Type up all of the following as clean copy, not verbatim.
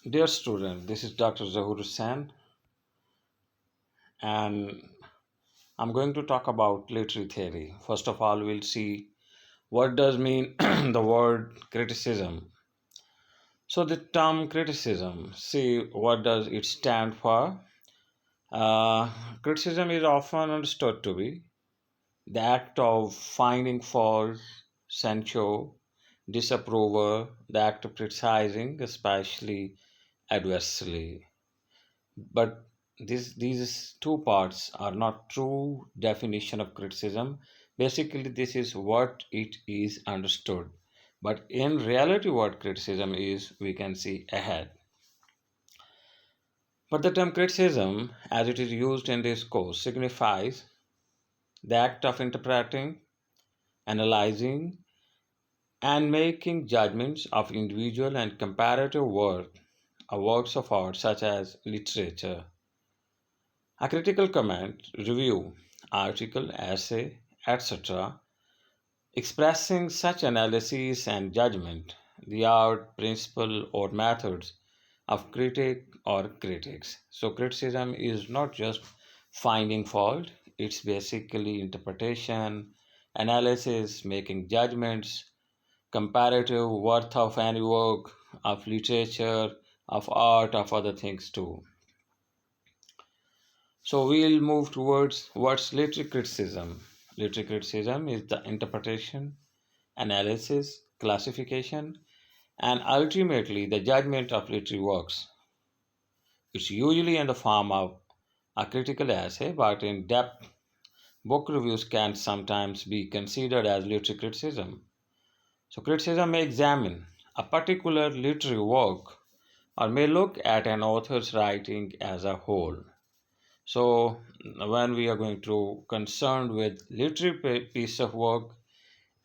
Dear student, this is Dr. Zahur Hussain, and I'm going to talk about literary theory. First of all, we'll see what does mean the word criticism. So the term criticism, see what does it stand for? Criticism is often understood to be the act of finding fault, censure, disapproval, the act of criticizing, especially adversely. But these two parts are not true definition of criticism. Basically, this is what it is understood. But in reality, what criticism is, we can see ahead. But the term criticism, as it is used in this course, signifies the act of interpreting, analyzing, and making judgments of individual and comparative work or works of art such as literature. A critical comment, review, article, essay, etc., expressing such analysis and judgment, the art, principle, or methods of critic or critics. So, criticism is not just finding fault, it's basically interpretation, analysis, making judgments, comparative worth of any work, of literature, of art, of other things too. So we'll move towards what's literary criticism. Literary criticism is the interpretation, analysis, classification, and ultimately the judgment of literary works. It's usually in the form of a critical essay, but in depth, book reviews can sometimes be considered as literary criticism. So, criticism may examine a particular literary work or may look at an author's writing as a whole. So, when we are going to concerned with literary piece of work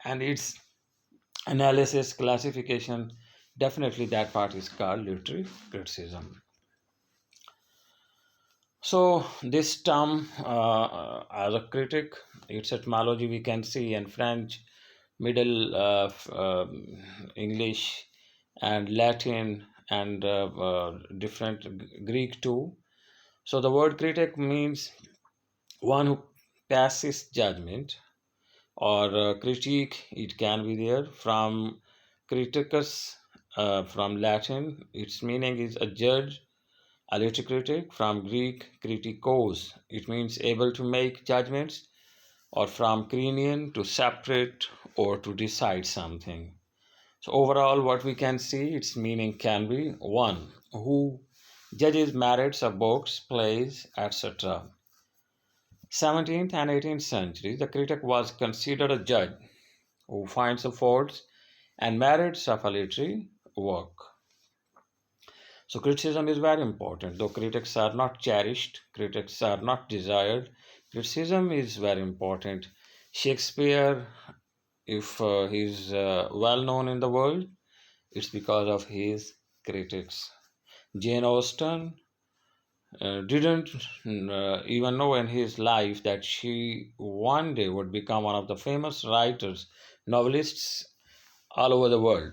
and its analysis, classification, definitely that part is called literary criticism. So, this term, as a critic, its etymology we can see in French, Middle English, and Latin, and different Greek too. So, the word critic means one who passes judgment or critique. It can be there from criticus, from Latin, its meaning is a judge, a literary critic. From Greek kritikos, it means able to make judgments, or from Cranian, to separate or to decide something. So overall what we can see, its meaning can be one who judges merits of books, plays, etc. 17th and 18th centuries, the critic was considered a judge who finds the faults and merits of a literary work. So, criticism is very important. Though critics are not cherished, critics are not desired, criticism is very important. Shakespeare, if he's well known in the world, it's because of his critics. Jane Austen didn't even know in his life that she one day would become one of the famous writers, novelists all over the world.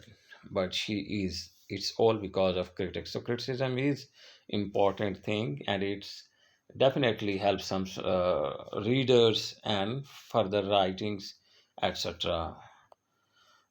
But she is. It's all because of critics. So criticism is important thing, and it's definitely helps some readers and further writings, etc.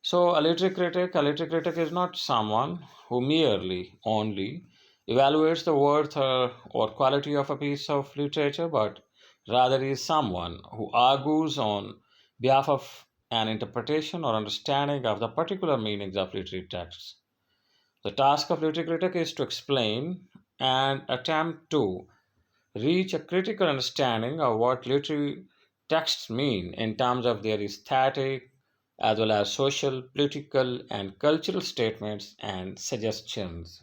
So a literary critic is not someone who merely only evaluates the worth or quality of a piece of literature, but rather is someone who argues on behalf of an interpretation or understanding of the particular meanings of literary texts. The task of literary critic is to explain and attempt to reach a critical understanding of what literary texts mean in terms of their aesthetic as well as social, political, and cultural statements and suggestions.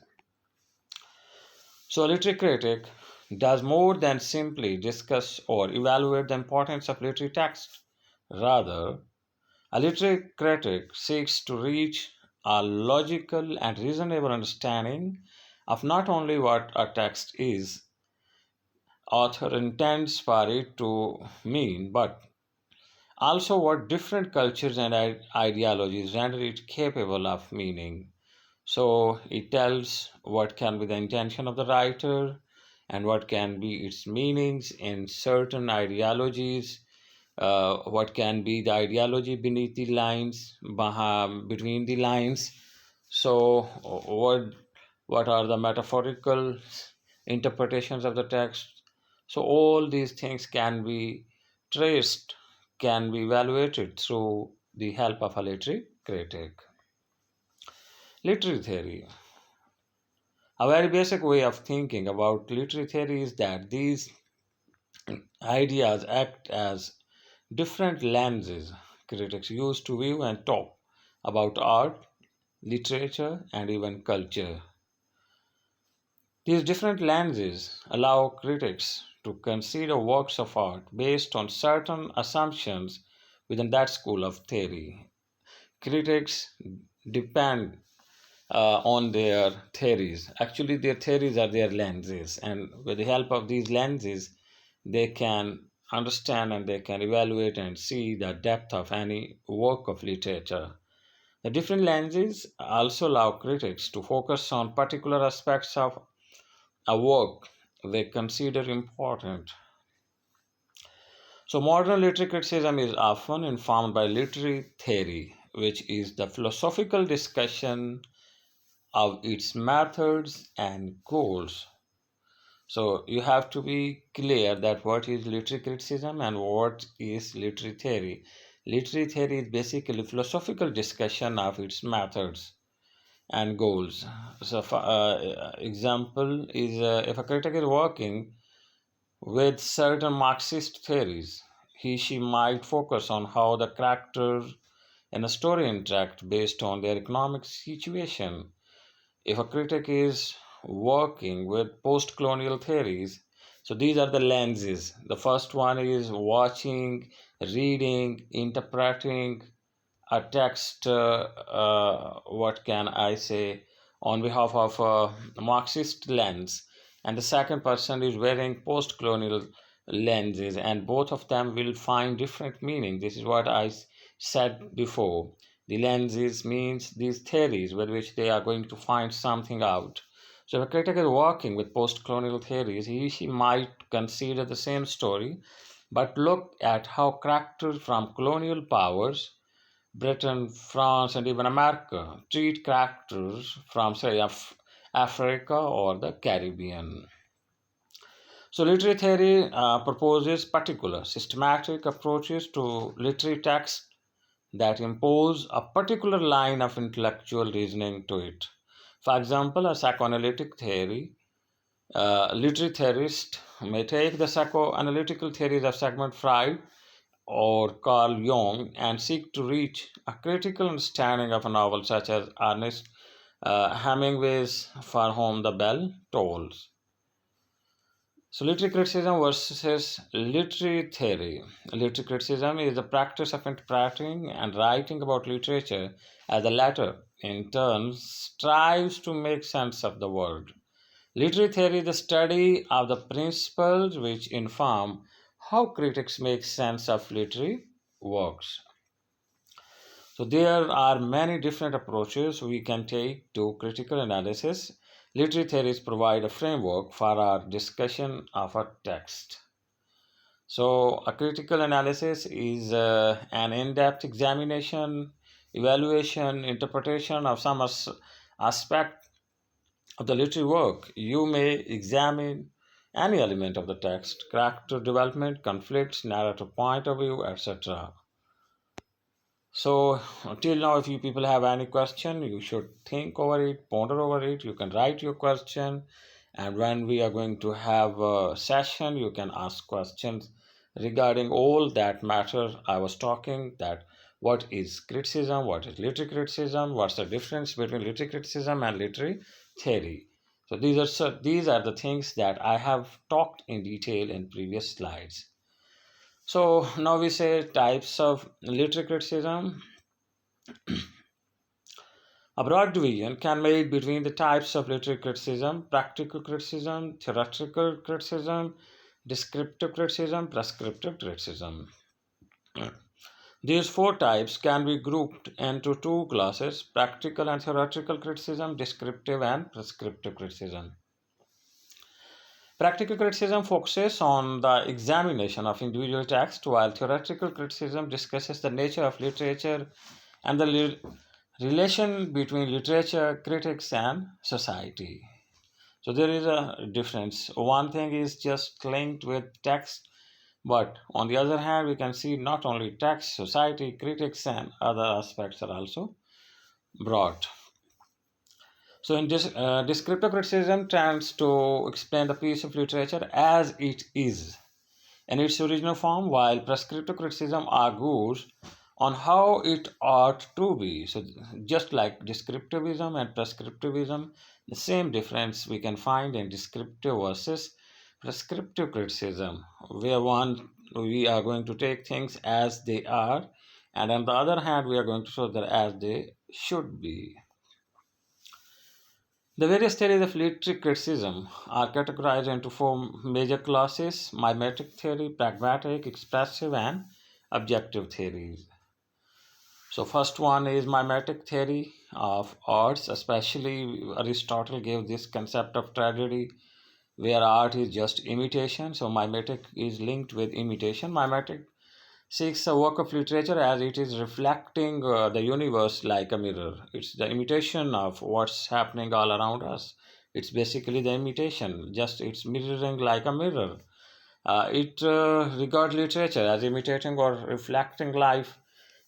So, a literary critic does more than simply discuss or evaluate the importance of literary text. Rather, a literary critic seeks to reach a logical and reasonable understanding of not only what a text is, author intends for it to mean, but also what different cultures and ideologies render it capable of meaning. So it tells what can be the intention of the writer and what can be its meanings in certain ideologies, what can be the ideology beneath the lines, between the lines. So what are the metaphorical interpretations of the text? So all these things can be traced, can be evaluated through the help of a literary critic. Literary theory. A very basic way of thinking about literary theory is that these ideas act as different lenses critics use to view and talk about art, literature, and even culture. These different lenses allow critics to consider works of art based on certain assumptions within that school of theory. Critics depend on their theories. Actually, their theories are their lenses, and with the help of these lenses, they can understand and they can evaluate and see the depth of any work of literature. The different lenses also allow critics to focus on particular aspects of a work they consider important. So, modern literary criticism is often informed by literary theory, which is the philosophical discussion of its methods and goals. So you have to be clear that what is literary criticism and what is literary theory. Literary theory is basically philosophical discussion of its methods and goals. So, for, example is if a critic is working with certain Marxist theories, she might focus on how the characters in a story interact based on their economic situation. If a critic is working with post colonial theories, so these are the lenses. The first one is watching, reading, interpreting a text, what can I say, on behalf of a Marxist lens, and the second person is wearing post colonial lenses, and both of them will find different meaning. This is what said before. The lenses means these theories with which they are going to find something out. So if a critic is working with post colonial theories, she might consider the same story but look at how characters from colonial powers, Britain, France, and even America, treat characters from, say, Africa or the Caribbean. So, literary theory proposes particular systematic approaches to literary text that impose a particular line of intellectual reasoning to it. For example, a psychoanalytic theory, literary theorist may take the psychoanalytical theories of Sigmund Freud or Carl Jung and seek to reach a critical understanding of a novel such as Ernest Hemingway's For Whom the Bell Tolls. So, literary criticism versus literary theory. Literary criticism is the practice of interpreting and writing about literature, as the latter, in turn, strives to make sense of the world. Literary theory is the study of the principles which inform how critics make sense of literary works. So, there are many different approaches we can take to critical analysis. Literary theories provide a framework for our discussion of a text. So, a critical analysis is an in depth examination, evaluation, interpretation of some aspect of the literary work. You may examine any element of the text, character development, conflicts, narrative point of view, etc. So, till now, if you people have any question, you should think over it, ponder over it. You can write your question, and when we are going to have a session, you can ask questions regarding all that matter I was talking. That what is criticism, what is literary criticism, what's the difference between literary criticism and literary theory. So these are the things that I have talked in detail in previous slides. So now we say types of literary criticism. A broad division can be made between the types of literary criticism: practical criticism, theoretical criticism, descriptive criticism, prescriptive criticism. These four types can be grouped into two classes: practical and theoretical criticism, descriptive and prescriptive criticism. Practical criticism focuses on the examination of individual text, while theoretical criticism discusses the nature of literature and the relation between literature, critics, and society. So there is a difference. One thing is just linked with text, but on the other hand, we can see not only text, society, critics, and other aspects are also brought. So, in descriptive criticism tends to explain the piece of literature as it is in its original form, while prescriptive criticism argues on how it ought to be. So, just like descriptivism and prescriptivism, the same difference we can find in descriptive versus prescriptive criticism, where one we are going to take things as they are, and on the other hand, we are going to show that as they should be. The various theories of literary criticism are categorized into four major classes: mimetic theory, pragmatic, expressive, and objective theories. So, first one is mimetic theory of arts, especially Aristotle gave this concept of tragedy where art is just imitation. So, mimetic is linked with imitation. Mimetic seeks a work of literature as it is reflecting the universe like a mirror. It's the imitation of what's happening all around us. It's basically the imitation, just it's mirroring like a mirror. It regards literature as imitating or reflecting life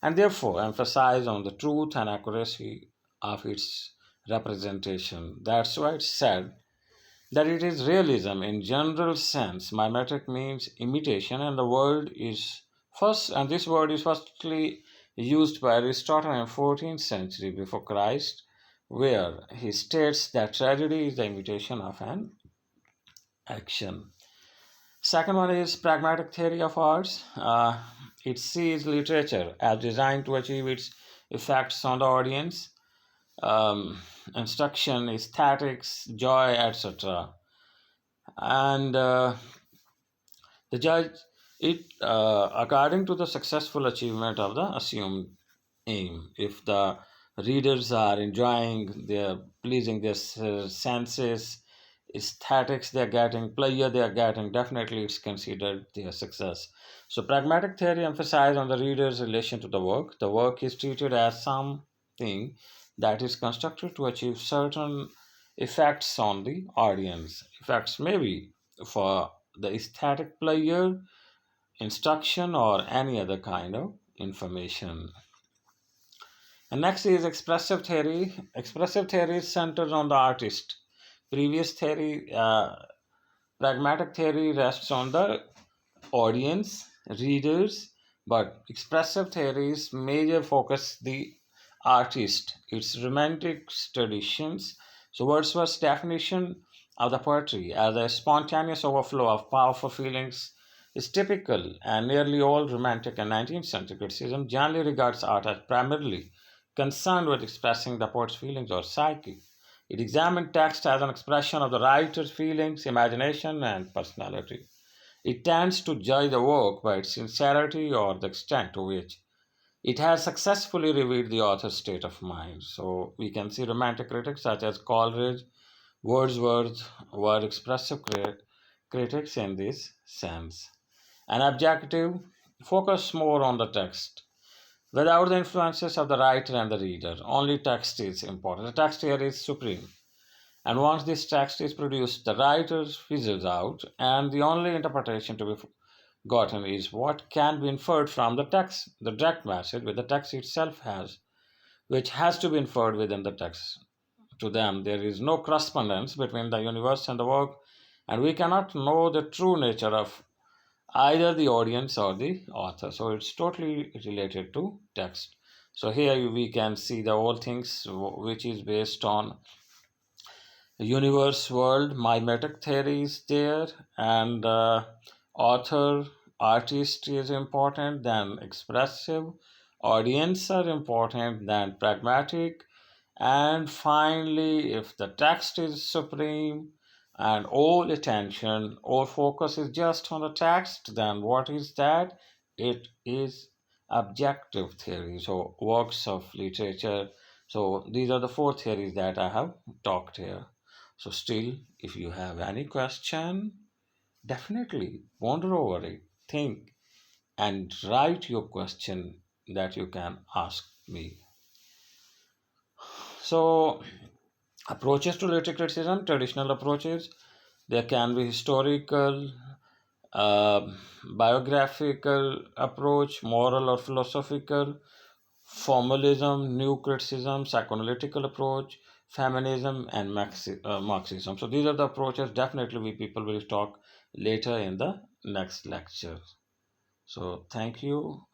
and therefore emphasize on the truth and accuracy of its representation. That's why it's said that it is realism in general sense. Mimetic means imitation, and the word is first, and this word is firstly used by Aristotle in 14th century before Christ, where he states that tragedy is the imitation of an action. Second one is pragmatic theory of arts. It sees literature as designed to achieve its effects on the audience, um, instruction, aesthetics, joy, etc. And the judge it according to the successful achievement of the assumed aim. If the readers are enjoying, they're pleasing their senses, aesthetics they're getting, pleasure they're getting, definitely it's considered their success. So pragmatic theory emphasizes on the reader's relation to the work. The work is treated as something that is constructed to achieve certain effects on the audience. Effects may be for the aesthetic pleasure, instruction, or any other kind of information. And next is expressive theory. Expressive theory is centered on the artist. Previous theory, pragmatic theory, rests on the audience, readers, but expressive theories major focus the artist, its romantic traditions. So Wordsworth's definition of the poetry as a spontaneous overflow of powerful feelings is typical, and nearly all romantic and 19th century criticism generally regards art as primarily concerned with expressing the poet's feelings or psyche. It examined text as an expression of the writer's feelings, imagination, and personality. It tends to judge the work by its sincerity or the extent to which it has successfully revealed the author's state of mind. So we can see romantic critics such as Coleridge, Wordsworth were expressive critics in this sense. An objective focus more on the text without the influences of the writer and the reader. Only text is important. The text here is supreme. And once this text is produced, the writer fizzles out, and the only interpretation to be gotten is what can be inferred from the text, the direct message which the text itself has, which has to be inferred within the text. To them, there is no correspondence between the universe and the work, and we cannot know the true nature of either the audience or the author. So it's totally related to text. So here we can see the whole things which is based on universe world mimetic theory is there, and author artist is important, then expressive audience are important, then pragmatic, and finally if the text is supreme and all attention all focus is just on the text, then what is that? It is objective theory, so works of literature. So these are the four theories that I have talked here. So still, if you have any question, definitely ponder over it, think, and write your question that you can ask me. So approaches to literary criticism, traditional approaches, there can be historical, uh, biographical approach, moral or philosophical, formalism, new criticism, psychoanalytical approach, feminism, and Marxism. So these are the approaches. Definitely, we people will talk later in the next lecture. So thank you.